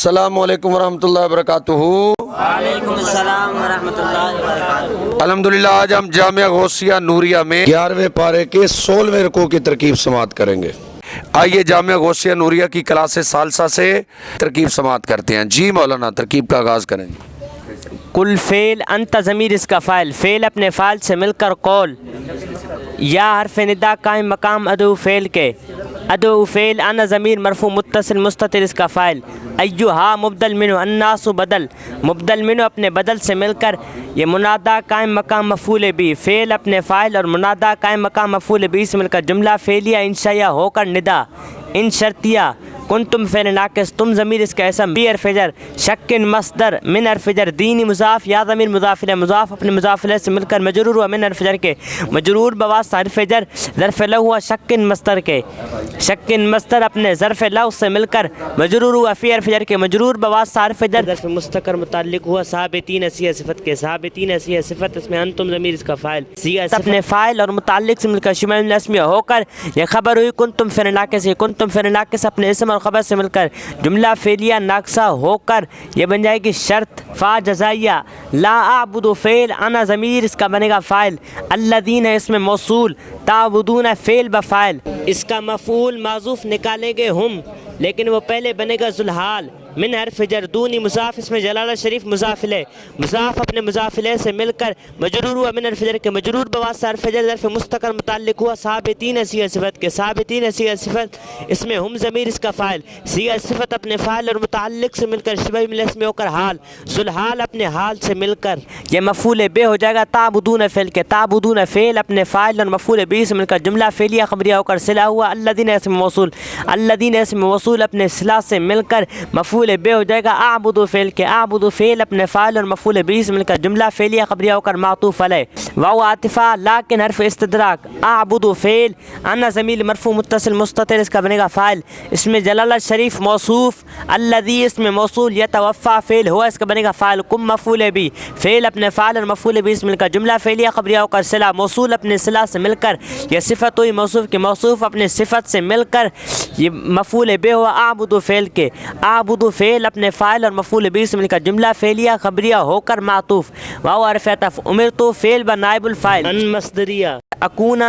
السلام علیکم ورحمۃ اللہ وبرکاتہ۔ وعلیکم السلام ورحمۃ اللہ وبرکاتہ۔ الحمدللہ آج ہم جامعہ غوثیہ نوریہ میں 11ویں پارے کے 16ویں رکوع کی ترکیب سماعت کریں گے۔ آئیے جامعہ غوثیہ نوریہ کی کلاس ثالثہ سے ترکیب سماعت کرتے ہیں۔ جی مولانا ترکیب کا آغاز کریں گے۔ کل فعل انت ضمیر اس کا فاعل، فعل اپنے فاعل سے مل کر قول یا حرف ندا قائم مقام ادعو فعل کے، ادعو فعل انا ضمیر مرفوع متصل مستتر اس کا فاعل، ایہا مبدل منہ الناس بدل، مبدل منہ اپنے بدل سے مل کر یہ منادا قائم مقام مفعول بھی، فعل اپنے فاعل اور منادا قائم مقام مفعول بھی سے مل کر جملہ فعلیہ انشائیہ ہو کر ندا، ان شرطیہ کن تم فعل ناقص، تم ضمیر اس کا اسم، بی حرف جر، شکن مصدر، من حرف جر، دینی مضاف، یا ضمیر مضاف الیہ، مضاف اپنے مضاف الیہ سے مل کر مجرور ہوا من حرف جر کے، مجرور بواسطہ حرف جر، ظرف لو ہوا شکن مصدر کے، شکن مصدر اپنے ظرف لو سے مل کر مجرور ہوا فی حرف جر کے، مجرور بواسطہ حرف جر، ظرف مستقر متعلق ہوا ثابتین اسیہ صفت کے، ثابتین اسیہ صفت اس میں انتم ضمیر اس کا فاعل، سیہ اپنے فاعل اور متعلق سے مل کر شمع الاسمیہ ہو کر یہ خبر ہوئی کنتم فعل ناقص، کنتم فعل ناقص اپنے اسم اور خبر سے مل کر جملہ فعلیہ ناقصہ ہو کر یہ بن جائے گی شرط فا جزائیہ، لا اعبد فعل انا ضمیر اس کا بنے گا فاعل، الذین اس میں موصول، تعبدون فعل بفاعل، اس کا مفعول معذوف نکالیں گے ہم، لیکن وہ پہلے بنے گا ذوالحال، من حرف جر، دونی مضاف اس میں جلالہ شریف مضاف الیہ، مضاف اپنے مضاف الیہ سے مل کر مجرور ہوا من حرف جر کے، مجرور بواسطہ حرف جر، ظرف مستقر متعلق ہوا ثابتین اسیہ صفت کے، ثابتین اسیہ صفت اس میں ہم ضمیر اس کا فاعل، سیہ صفت اپنے فاعل اور متعلق سے مل کر شبہ الاسم ہو کر حال، ذوالحال اپنے حال سے مل کر یہ مفعول بہ ہو جائے گا تعبدون فعل کے، تعبدون فعل اپنے فاعل اور مفعول بہ سے مل کر جملہ فعلیہ خبریہ ہو کر صلہ ہوا، الذین اسم موصول، الذین اسم موصول اپنے صلہ سے مل کر مفعول بے ہو جائے گا اعبد فعل کے، اعبد فعل اپنے فاعل اور مفعول به سے مل کر جملہ فعلیہ خبریہ ہو کر معطوف علیہ، واو عاطفہ لیکن حرف استدراک، اعبد فعل انا ضمیر مرفوع متصل مستتر اس کا بنے گا فاعل، اس میں جلالہ شریف موصوف، الذی اس میں موصول، یتوفى فعل ہوا اس کا بنے گا فاعل، کم مفعول به، فعل اپنے فاعل اور مفعول به سے مل کر جملہ فعلیہ خبریہ ہو کر صلہ، موصول اپنے صلہ سے مل کر یہ صفت ہوئی موصوف کے، موصوف اپنے صفت سے مل کر یہ مفعول به ہوا اعبد فعل کے، اعبد فعل اپنے فاعل اور مفعول به سے مل کر جملہ فعلیہ خبریہ ہو کر معطوف، واو حرف عطف، امرت فعل بنائب الفاعل، ان مصدریہ، اکون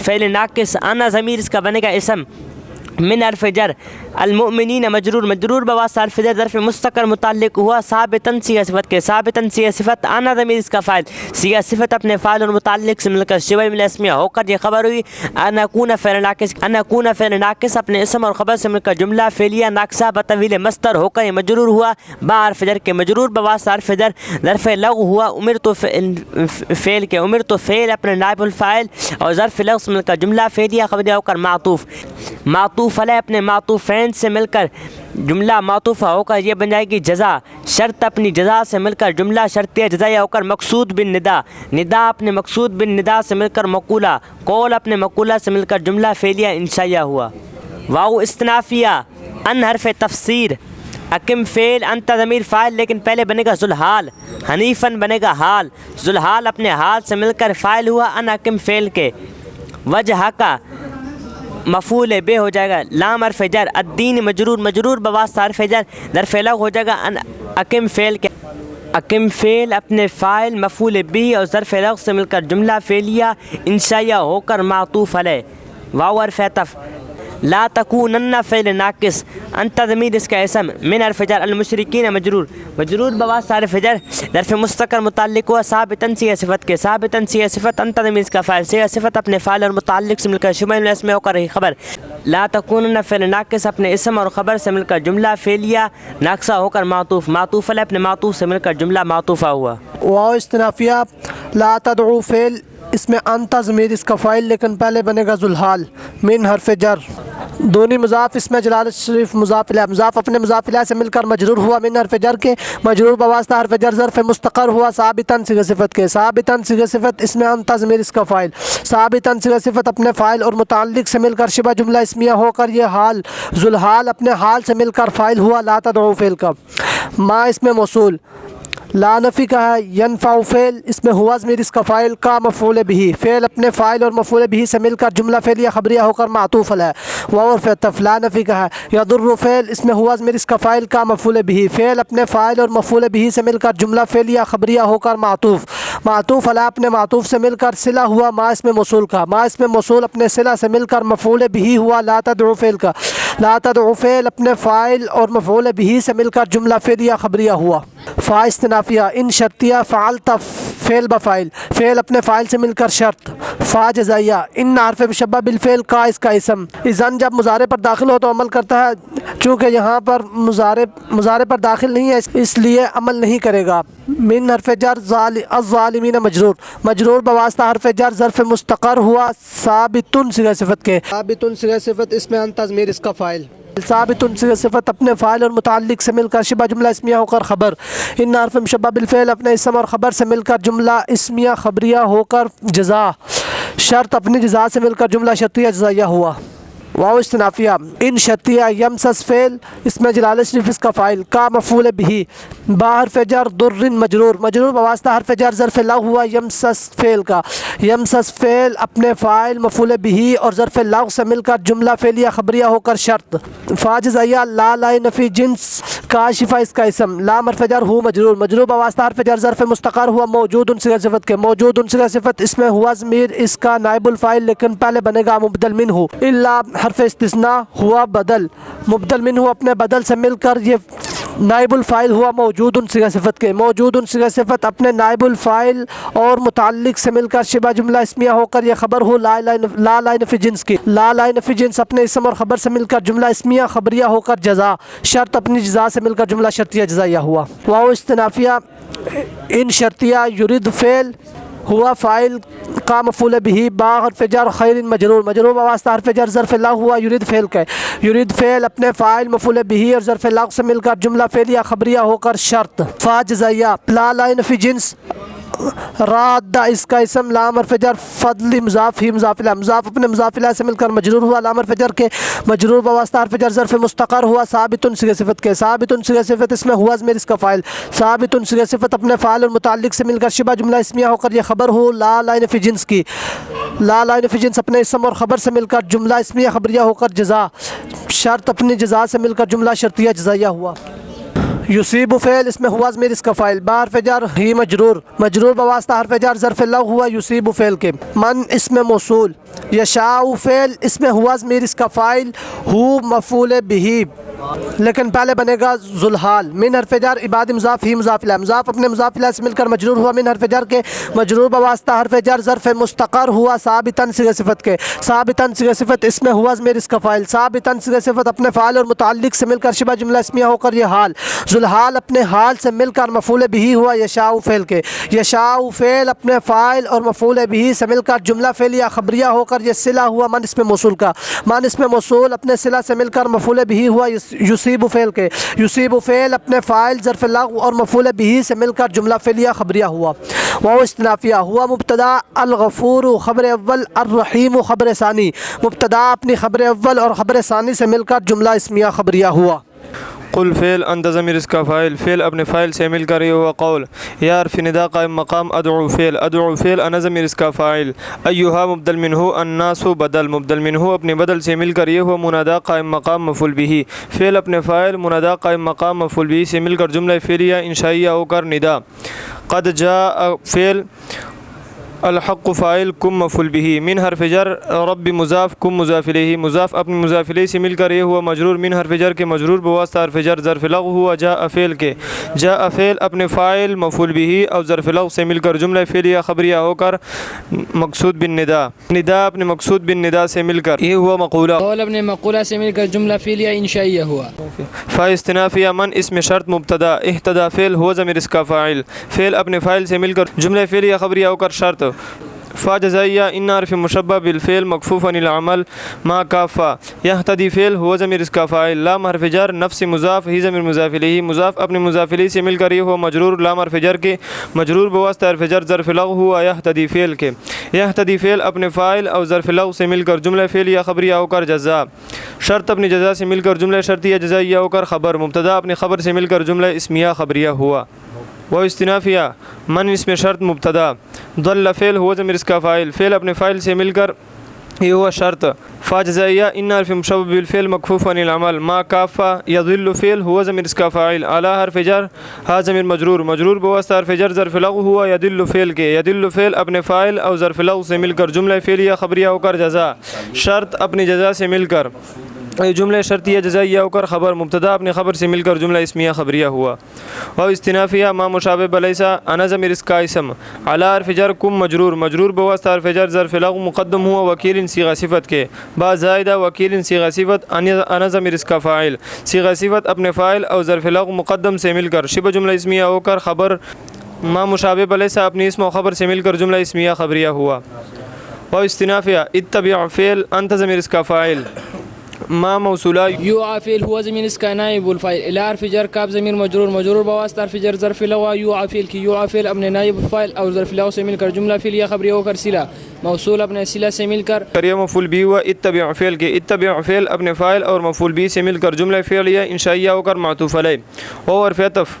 فعل ناقص، انا ضمیر اس کا بنے گا اسم، من حرف جر، المؤمنین مجرور، مجرور بواسطہ حرف جر، ظرف مستقر متعلق ہوا ثابتاً سیغہ صفت کے، ثابتاً سیغہ صفت انا ضمیر اس کا فاعل، سیغہ صفت اپنے فاعل اور متعلق سے مل کر شبہ الاسمیہ ہو کر یہ خبر ہوئی ان اکون فعل ناقص، ان اکون فعل ناقص اپنے اسم اور خبر سے مل کر جملہ فعلیہ ناقصہ بطویل مصدر ہو کر یہ مجرور ہوا با حرف جر کے، مجرور بواسطہ حرف جر، ظرف لغو ہوا امرت فعل کے، امرت فعل اپنے نائب الفاعل اور ظرف لغو سے مل کر جملہ فعلیہ خبریہ ہو کر معطوف، معطوف علیہ اپنے معطوفین سے مل کر جملہ معطوفہ ہو کر یہ بن جائے گی جزا، شرط اپنی جزا سے مل کر جملہ شرطیہ جزائیہ ہو کر مقصود بن ندا، ندا اپنے مقصود بن ندا سے مل کر مقولہ، قول اپنے مقولہ سے مل کر جملہ فعلیہ انشائیہ ہوا، واو استنافیہ، ان حرف تفسیر، اکم فعل انت ضمیر فاعل لیکن پہلے بنے گا ذوالحال، حنیفاً بنے گا حال، ذوالحال اپنے حال سے مل کر فاعل ہوا ان اکم فعل کے، وجہ کا مفعول بے ہو جائے گا، لام حرف جر، الدین مجرور، مجرور بواسطہ حرف جر، ظرف لغو ہو جائے گا ان اکم فعل کے، اکم فعل اپنے فاعل مفعول بھی اور ظرف لغو سے مل کر جملہ فعلیہ انشائیہ ہو کر معطوف علیہ، واو حرف عطف، لا تکونن فعل ناقص، انت ضمیر اس کا اسم، من حرف جر، المشرکین مجرور، مجرور بواسطہ حرف جر، ظرف مستقر متعلق ہوا ثابتاً سیغہ صفت کے، ثابتاً سیغہ صفت انت ضمیر اس کا فاعل، سیغہ صفت اپنے فاعل اور متعلق سے مل کر شبہ الاسم ہو کر خبر، لا تکونن فعل ناقص اپنے اسم اور خبر سے مل کر جملہ فعلیہ ناقصہ ہو کر معطوف، معطوف علیہ اپنے معطوف سے مل کر جملہ معطوفہ ہوا، واو استنافیہ، لا تدعو فعل اس میں انت ضمیر اس کا فاعل لیکن پہلے بنے گا ذوالحال، من حرف جر، دونی مضاف اس میں جلالہ شریف مضاف الیہ، مضاف اپنے مضاف الیہ سے مل کر مجرور ہوا من حرف جر کے، مجرور بواسطہ حرف جر، ظرف مستقر ہوا ثابتاً صیغہ صفت کے، ثابتاً صیغہ صفت اس میں انت ضمیر اس کا فاعل، ثابتاً صیغہ صفت اپنے فاعل اور متعلق سے مل کر شبہ جملہ اسمیہ ہو کر یہ حال، ذوالحال اپنے حال سے مل کر فاعل ہوا لا تدعو فعل کا، ما اس میں موصول، لا نفی کا ہے ینفع فعل، اس میں ہوا ضمیر اس کا فاعل کا مفعول به، فعل اپنے فاعل اور مفعول به سے مل کر جملہ فعلیہ خبریہ ہو کر معطوف ہے، واو اور عطف۔ لا نفی کا ہے یضر فعل، اس میں ہوا ضمیر اس کا فاعل کا مفعول به، فعل اپنے فاعل اور مفعول به سے مل کر جملہ فعلیہ خبریہ ہو کر معطوف، معطوف علی اپنے معطوف سے مل کر صلہ ہوا ما اس میں موصول کا، ما اس میں موصول اپنے صلہ سے مل کر مفعول به ہوا لا تدعو فعل کا، لا تدعو فعل اپنے فاعل اور مفعول به سے مل کر جملہ فعلیہ خبریہ ہوا۔ فا استنافیہ ان شرطیہ فعلت فعل بفاعل، فعل اپنے فاعل سے مل کر شرط۔ فا جزائیہ ان حرف مشبہ بالفعل کا اس کا اسم، اذن جب مضارع پر داخل ہو تو عمل کرتا ہے، چونکہ یہاں پر مضارع پر داخل نہیں ہے اس لیے عمل نہیں کرے گا۔ من حرف جر الظالمین مجرور، مجرور بواسطہ حرف جر ظرف مستقر ہوا ثابت صیغہ صفت کے، ثابت صیغہ صفت اس میں انت ضمیر اس کا فاعل، ثابت صیغہ صفت اپنے فاعل اور متعلق سے مل کر شبہ جملہ اسمیہ ہو کر خبر، ان حرف مشبہ بالفعل اپنے اسم اور خبر سے مل کر جملہ اسمیہ خبریہ ہو کر جزا، شرط اپنی جزا سے مل کر جملہ شرطیہ جزائیہ ہوا۔ واو استنافیہ ان شرطیہ یمسس فعل، اس میں جلالہ شریف اس کا فاعل کا مفعول به، با حرف جر در مجرور، مجرور بواسطہ حرف جر ظرف لغو ہوا یمسس فعل کا، یمسس فعل اپنے فاعل مفعول به اور ظرف لغو سے مل کر جملہ فعلیہ خبریہ ہو کر شرط۔ فا جزائیہ لا لا نفی جنس کاشفہ اس کا اسم، لا حرف جر ہو مجرور، مجرور بواسطہ حرف جر ظرف مستقر ہوا موجود صیغہ صفت کے، موجود صیغہ صفت اس میں ہوا ضمیر اس کا نائب الفاعل لیکن پہلے بنے گا مبدل منہ، الا حرف استثناء ہوا بدل، مبدل منہ اپنے بدل سے مل کر یہ نائب الفاعل ہوا موجود صیغہ صفت کے، موجود صیغہ صفت اپنے نائب الفاعل اور متعلق سے مل کر شبہ جملہ اسمیہ ہو کر یہ خبر ہو لا لا نفی جنس کی، لا لا نفی جنس اپنے اسم اور خبر سے مل کر جملہ اسمیہ خبریہ ہو کر جزا، شرط اپنی جزا سے مل کر جملہ شرطیہ جزائیہ ہوا۔ واو استنافیہ ان شرطیہ یرید فعل ہوا فاعل کا مفعول به، با حرف جر خیر مجرور، مجرور بواسطہ حرف جر ظرف لغو ہوا یرید فعل کا، یرید فعل اپنے فاعل مفعول به اور ظرف لغو سے مل کر جملہ فعلیہ خبریہ ہو کر شرط۔ فا جزائیہ لا لا نفی جنس راد اس کا اسم، لام حرف جر فضل مضاف ہی مضاف الیہ، مضاف اپنے مضاف الیہ سے مل کر مجرور ہوا، لام حرف جر کے مجرور بواسطہ حرف جر ظرف مستقر ہوا ثابت صیغہ صفت کے، ثابت صیغہ صفت اس میں ہوا ضمیر اس کا فاعل، ثابت صیغہ صفت اپنے فاعل اور متعلق سے مل کر شبہ جملہ اسمیہ ہو کر یہ خبر ہو لا لا نفی جنس کی، لا لا نفی جنس اپنے اسم اور خبر سے مل کر جملہ اسمیہ خبریہ ہو کر جزا، شرط اپنی جزا سے مل کر جملہ شرطیہ جزائیہ ہوا۔ یصیب فعل اس میں ہوا ضمیر اس کا فاعل، با حرف جر ہی مجرور، مجرور بواسطہ حرف جر ظرف لغو ہوا یصیب فعل کے، من اس میں موصول، یشاء فعل اس میں ہوا ضمیر اس کا فاعل ہو مفعول به لیکن پہلے بنے گا ذوالحال، من حرف جر عباد مضاف ہی مضاف الیہ، مضاف اپنے مضاف الیہ سے مل کر مجرور ہوا، من حرف جر کے مجرور بواسطہ حرف جر ظرف مستقر ہوا ثابتا صیغہ صفت کے، ثابتا صیغہ صفت اس میں ہوا ضمیر اس کا فاعل، ثابتا صیغہ صفت اپنے فاعل اور متعلق سے مل کر شبہ جملہ اسمیہ ہو کر یہ حال، ذوالحال اپنے حال سے مل کر مفعول به ہوا یشاء فعل کے، یشاء فعل اپنے فاعل اور مفعول به سے مل کر جملہ فعلیہ خبریہ ہو کر یہ صلہ ہوا من اس میں موصول کا، من اس میں موصول اپنے صلہ سے مل کر مفعول به ہوا یصیب فعل کے، یصیب فعل اپنے فاعل ظرف لغو اور مفعول به سے مل کر جملہ فعلیہ خبریہ ہوا۔ واو استنافیہ ہوا مبتدا الغفور خبر اول، الرحیم خبر ثانی، مبتدا اپنی خبر اول اور خبر ثانی سے مل کر جملہ اسمیہ خبریہ ہوا۔ قل فعل انت ضمیر اس کا فاعل، فعل اپنے فاعل سے مل کر یہ ہوا قول، یا حرف ندا قائم مقام ادعو فعل، ادعو فعل انا ضمیر اس کا فاعل، ایھا مبدل منہ الناس بدل، مبدل منہ اپنے بدل سے مل کر یہ ہوا منادا قائم مقام مفعول به، فعل اپنے فاعل منادا قائم مقام مفعول به سے مل کر جملہ فعلیہ انشائیہ ہو کر ندا۔ قد جاء فعل الحق فاعل کم مفعول به، من حرف جر رب مضاف کم مضاف الیہ، مضاف اپنے مضاف الیہ سے مل کر یہ ہوا مجرور، من حرف جر کے مجرور بواسطہ حرف جر ظرف لغو ہوا جاء فعل کے، جاء فعل اپنے فاعل مفعول به اور ظرف لغو سے مل کر جملہ فعلیہ خبریہ ہو کر مقصود بالندا، ندا اپنے مقصود بالندا سے مل کر یہ ہوا مقولہ، قول اپنے مقولہ سے مل کر جملہ فعلیہ انشائیہ ہوا۔ فا استنافیہ من اس میں شرط مبتدا، اهتدى فعل ہوا ضمیر اس کا فاعل، فعل اپنے فاعل سے مل کر جملہ فعلیہ خبریہ ہو کر شرط۔ فا جزائیہ ان حرف مشبہ بالفعل مکفوف عن العمل ما کافہ، یہتدی فعل ہوا ضمیر اس کا فاعل، لام حرف جر نفس مضاف ہی ضمیر مضاف الیہ، مضاف اپنے مضاف الیہ سے مل کر یہ ہوا مجرور، لام حرف جر کے مجرور بواسطہ حرف جر ظرف لغو ہوا یہتدی فعل کے، یہتدی فعل اپنے فاعل اور ظرف لغو سے مل کر جملہ فعلیہ خبریہ ہو کر جزا، شرط اپنی جزا سے مل کر جملہ شرطیہ جزائیہ ہو کر خبر، مبتدا اپنی خبر سے مل کر جملہ اسمیہ خبریہ ہوا۔ و استنافیہ من اس میں شرط مبتدا ضل فعل ہوا ضمیر اس کا فاعل فعل اپنے فاعل سے مل کر یہ ہوا شرط فاجزائیہ ان حرف مشبہ بالفعل مکفوف عن العمل ما کافہ یضل فعل ہوا ضمیر اس کا فاعل اعلی حرف جر ہا ضمیر مجرور بواسطہ حرف جر ظرف لغو ہوا یدل فعل کے یدل فعل اپنے فاعل اور ظرف لغو سے مل کر جملہ فعلیہ خبریہ ہو کر جزا شرط اپنی جزا سے مل کر جملہ شرطیہ جزائیہ ہو کر خبر مبتدا اپنے خبر سے مل کر جملہ اسمیہ خبریہ ہوا اور استنافیہ ما مشابہ بلیسا انا ضمیر اس کا اسم اعلی حرف جر کم مجرور بواسطہ حرف جر ظرف لغو مقدم ہوا وکیل صیغہ صفت کے با زائدہ وکیل صیغہ صفت انا ضمیر اس کا فاعل صیغہ صفت اپنے فاعل اور ظرف لغو مقدم سے مل کر شبہ جملہ اسمیہ ہو کر خبر ما مشابہ بلیسا اپنی اسم و خبر سے مل کر جملہ اسمیہ خبریہ ہوا اور استنافیہ اتبع فعل انت ضمیر اس کا فاعل ما موصولہ يوعى فعل هو ضمير اسكا نائب الفاعل الى حرف جر كاف ضمير مجرور بواسطہ حرف جر ظرف لغو يوعى فعل کی يوعى فعل اپنے نائب الفاعل اور ظرف لغو سے مل کر جملہ فعلیہ خبریہ ہو کر صلہ موصول اپنے صلہ سے مل کر یہ مفعول بھی ہوا اتبع فعل کے اتبع فعل اپنے فاعل اور مفعول بھی سے مل کر جملہ فعلیہ انشائیہ ہو کر معطوف علیہ اور عطف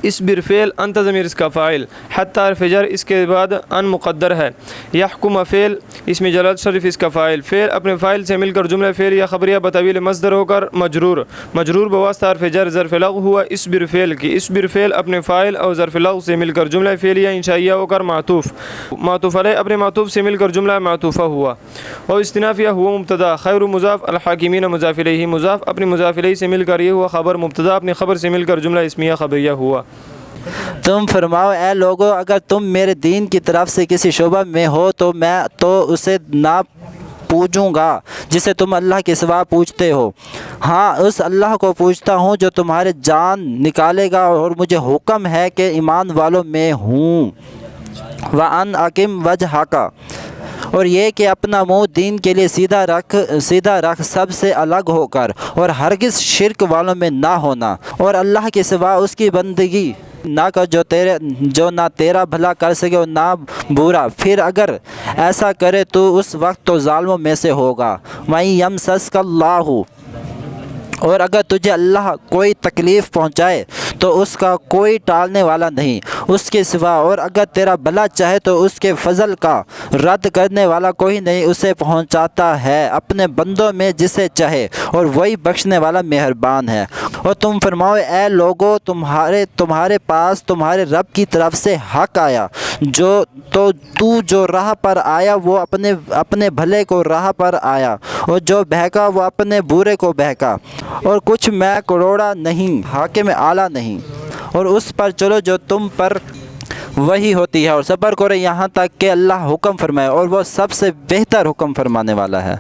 اصبر فعل انت ضمیر اس کا فاعل حتی حرف جر اس کے بعد ان مقدر ہے یحکم فعل اس میں جلال شریف اس کا فاعل فعل اپنے فاعل سے مل کر جملہ فعل یا خبریہ بطویل مصدر ہو کر مجرور بواسطہ حرف جر ظرف لغو ہوا اصبر فعل کی اصبر فعل اپنے فاعل اور ظرف لغو سے مل کر جملہ فعلیہ انشائیہ ہو کر معطوف علیہ اپنے معطوف سے مل کر جملہ معطوفہ ہوا اور استنافیہ ہوا مبتدا خیر مضاف الحاکمین مضاف الیہ مضاف اپنے مضاف الیہ سے مل کر یہ ہوا خبر مبتدا اپنے خبر سے مل کر جملہ اسمیہ خبریہ ہوا تم فرماؤ اے لوگو اگر تم میرے دین کی طرف سے کسی شعبہ میں ہو تو میں تو اسے نہ پوجوں گا جسے تم اللہ کے سوا پوجتے ہو، ہاں اس اللہ کو پوجتا ہوں جو تمہارے جان نکالے گا، اور مجھے حکم ہے کہ ایمان والوں میں ہوں۔ وَأَنْ أَقِمْ وَجْهَكَ، اور یہ کہ اپنا منہ دین کے لیے سیدھا رکھ سب سے الگ ہو کر، اور ہرگز شرک والوں میں نہ ہونا، اور اللہ کے سوا اس کی بندگی نہ کر جو نہ تیرا بھلا کر سکے اور نہ برا، پھر اگر ایسا کرے تو اس وقت تو ظالموں میں سے ہوگا۔ وَإِن يَمْسَسْكَ اللَّهُ، اور اگر تجھے اللہ کوئی تکلیف پہنچائے تو اس کا کوئی ٹالنے والا نہیں اس کے سوا، اور اگر تیرا بھلا چاہے تو اس کے فضل کا رد کرنے والا کوئی نہیں، اسے پہنچاتا ہے اپنے بندوں میں جسے چاہے، اور وہی بخشنے والا مہربان ہے۔ اور تم فرماؤ اے لوگو تمہارے پاس تمہارے رب کی طرف سے حق آیا، جو راہ پر آیا وہ اپنے بھلے کو راہ پر آیا، اور جو بہکا وہ اپنے برے کو بہکا، اور کچھ میں کروڑا نہیں حاکم اعلیٰ نہیں، اور اس پر چلو جو تم پر وہی ہوتی ہے، اور صبر کرو یہاں تک کہ اللہ حکم فرمائے، اور وہ سب سے بہتر حکم فرمانے والا ہے۔